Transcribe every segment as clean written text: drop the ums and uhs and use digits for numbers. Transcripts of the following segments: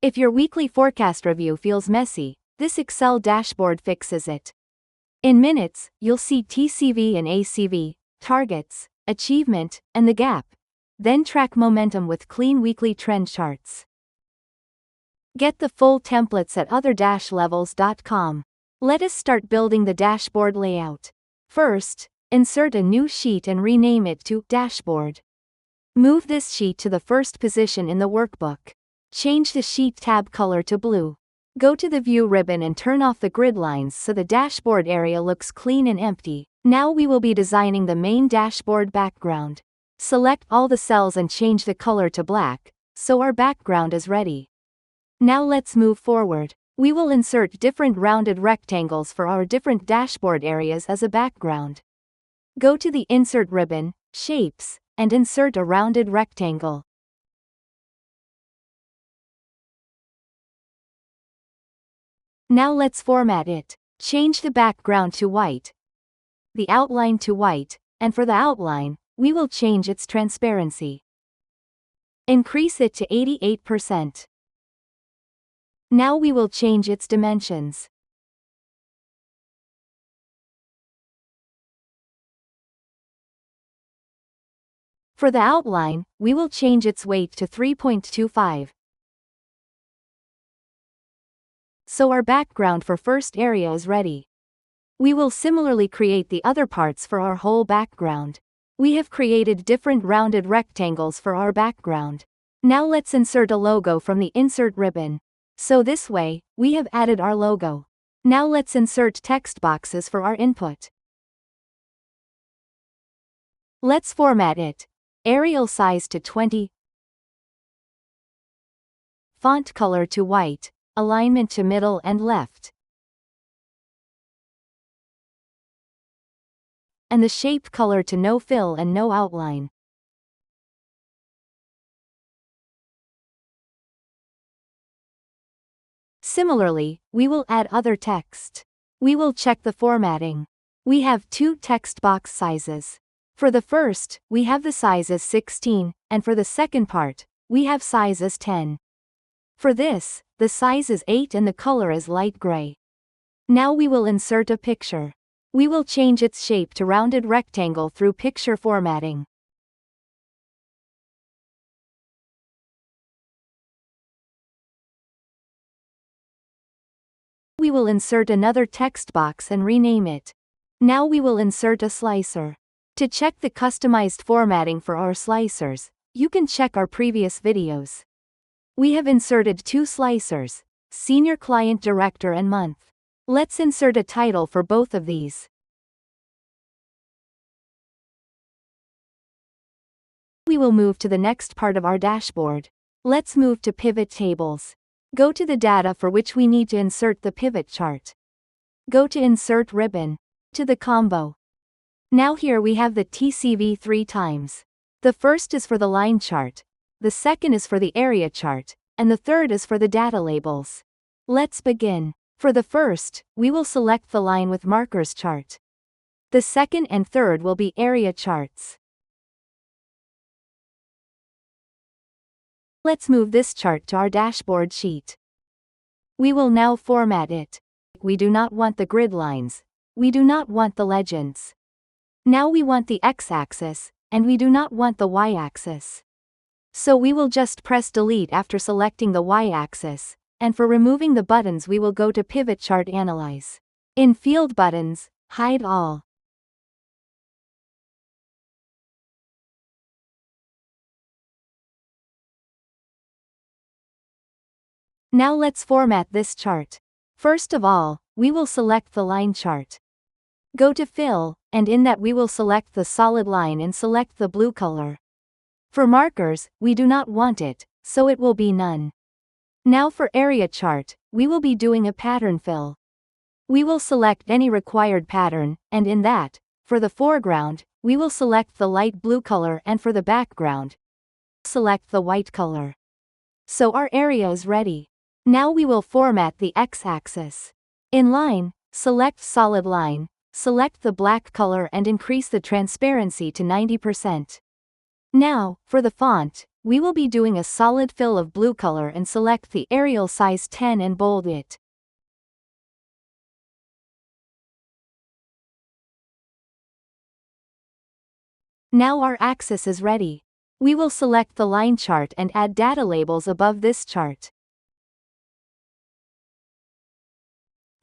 If your weekly forecast review feels messy, this Excel dashboard fixes it. In minutes, you'll see TCV and ACV, targets, achievement, and the gap. Then track momentum with clean weekly trend charts. Get the full templates at other-levels.com. Let us start building the dashboard layout. First, insert a new sheet and rename it to Dashboard. Move this sheet to the first position in the workbook. Change the sheet tab color to blue. Go to the View ribbon and turn off the grid lines so the dashboard area looks clean and empty. Now we will be designing the main dashboard background. Select all the cells and change the color to black, so our background is ready. Now let's move forward. We will insert different rounded rectangles for our different dashboard areas as a background. Go to the Insert ribbon, Shapes, and insert a rounded rectangle. Now let's format it. Change the background to white, the outline to white, and for the outline, we will change its transparency. Increase it to 88%. Now we will change its dimensions. For the outline, we will change its weight to 3.25. So our background for first area is ready. We will similarly create the other parts for our whole background. We have created different rounded rectangles for our background. Now let's insert a logo from the Insert ribbon. So this way, we have added our logo. Now let's insert text boxes for our input. Let's format it. Arial size to 20. Font color to white. Alignment to middle and left. And the shape color to no fill and no outline. Similarly, we will add other text. We will check the formatting. We have two text box sizes. For the first, we have the size as 16, and for the second part, we have size as 10. For this, the size is 8 and the color is light gray. Now we will insert a picture. We will change its shape to rounded rectangle through picture formatting. We will insert another text box and rename it. Now we will insert a slicer. To check the customized formatting for our slicers, you can check our previous videos. We have inserted two slicers, Senior Client Director and Month. Let's insert a title for both of these. We will move to the next part of our dashboard. Let's move to Pivot Tables. Go to the data for which we need to insert the pivot chart. Go to Insert ribbon. To the combo. Now here we have the TCV 3 times. The first is for the line chart. The second is for the area chart, and the third is for the data labels. Let's begin. For the first, we will select the line with markers chart. The second and third will be area charts. Let's move this chart to our dashboard sheet. We will now format it. We do not want the grid lines. We do not want the legends. Now we want the x-axis, and we do not want the y-axis. So we will just press delete after selecting the y-axis, and for removing the buttons we will go to Pivot Chart Analyze. In Field Buttons, hide all. Now let's format this chart. First of all, we will select the line chart. Go to Fill, and in that we will select the solid line and select the blue color. For markers, we do not want it, so it will be none. Now for area chart, we will be doing a pattern fill. We will select any required pattern, and in that, for the foreground, we will select the light blue color and for the background, select the white color. So our area is ready. Now we will format the x-axis. In line, select solid line, select the black color and increase the transparency to 90%. Now, for the font, we will be doing a solid fill of blue color and select the Arial size 10 and bold it. Now our axis is ready. We will select the line chart and add data labels above this chart.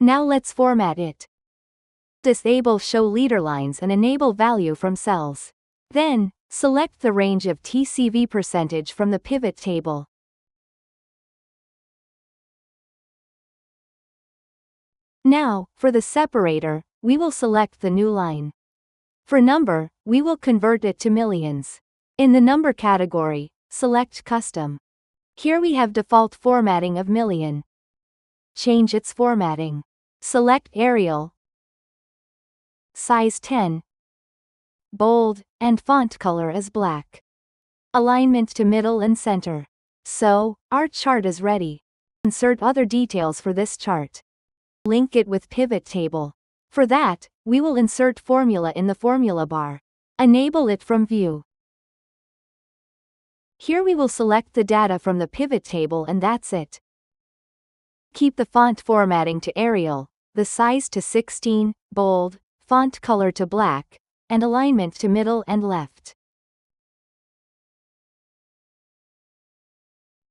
Now let's format it. Disable Show Leader Lines and enable value from cells. Then, select the range of TCV percentage from the pivot table. Now, for the separator, we will select the new line. For number, we will convert it to millions. In the number category, select Custom. Here we have default formatting of million. Change its formatting. Select Arial, size 10, bold, and font color as black. Alignment to middle and center. So, our chart is ready. Insert other details for this chart. Link it with pivot table. For that, we will insert formula in the formula bar. Enable it from view. Here we will select the data from the pivot table and that's it. Keep the font formatting to Arial, the size to 16, bold, font color to black, and alignment to middle and left.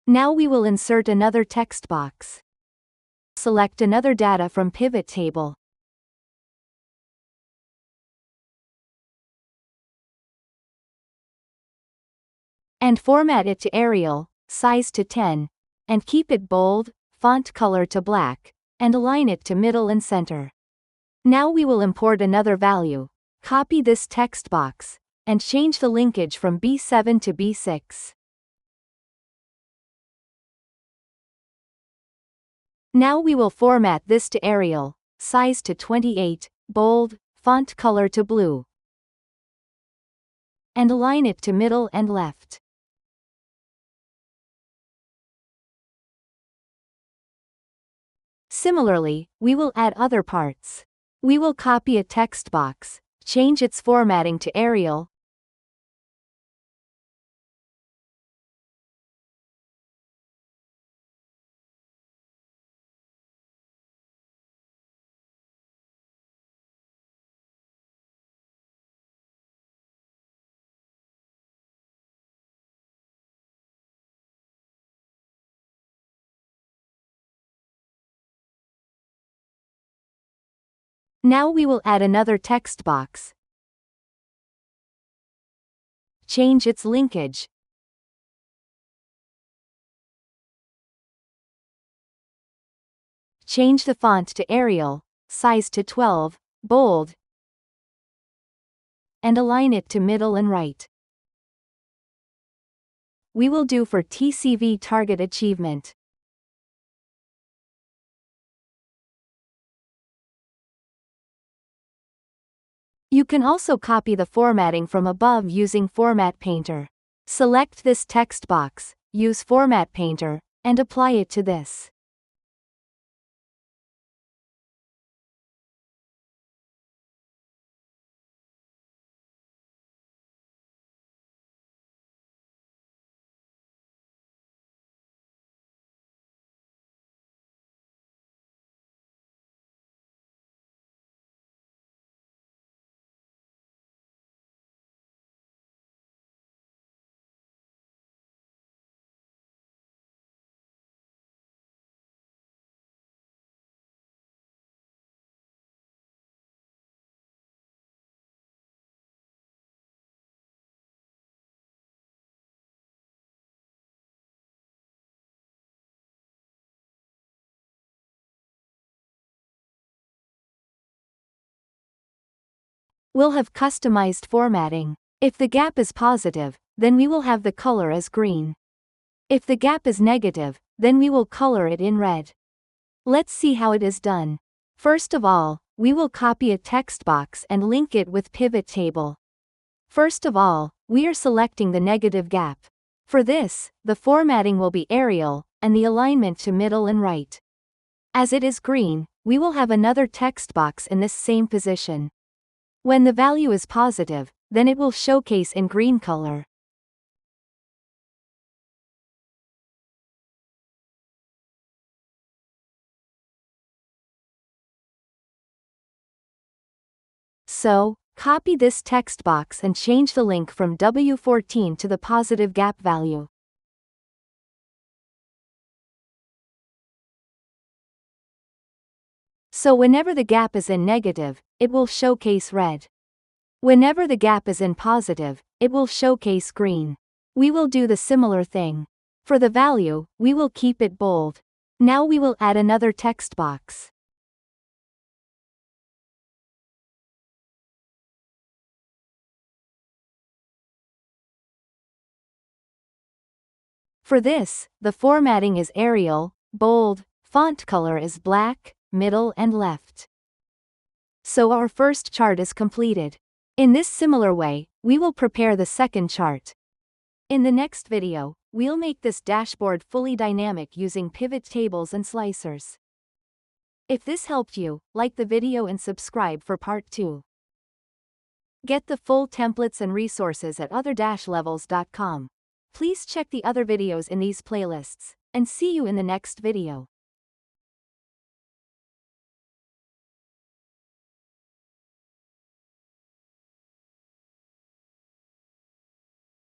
Now we will insert another text box. Select another data from pivot table. And format it to Arial, size to 10, and keep it bold, font color to black, and align it to middle and center. Now we will import another value. Copy this text box, and change the linkage from B7 to B6. Now we will format this to Arial, size to 28, bold, font color to blue, and align it to middle and left. Similarly, we will add other parts. We will copy a text box, change its formatting to Arial, Now we will add another text box. Change its linkage. Change the font to Arial, size to 12, bold, and align it to middle and right. We will do for TCV target achievement. You can also copy the formatting from above using Format Painter. Select this text box, use Format Painter, and apply it to this. We'll have customized formatting. If the gap is positive, then we will have the color as green. If the gap is negative, then we will color it in red. Let's see how it is done. First of all, we will copy a text box and link it with pivot table. First of all, we are selecting the negative gap. For this, the formatting will be Arial, and the alignment to middle and right. As it is green, we will have another text box in this same position. When the value is positive, then it will showcase in green color. So, copy this text box and change the link from W14 to the positive gap value. So whenever the gap is in negative, it will showcase red. Whenever the gap is in positive, it will showcase green. We will do the similar thing. For the value, we will keep it bold. Now we will add another text box. For this, the formatting is Arial, bold, font color is black, middle and left. So our first chart is completed. In this similar way, we will prepare the second chart. In the next video, we'll make this dashboard fully dynamic using pivot tables and slicers. If this helped you, like the video and subscribe for part 2. Get the full templates and resources at other-levels.com. Please check the other videos in these playlists, and see you in the next video.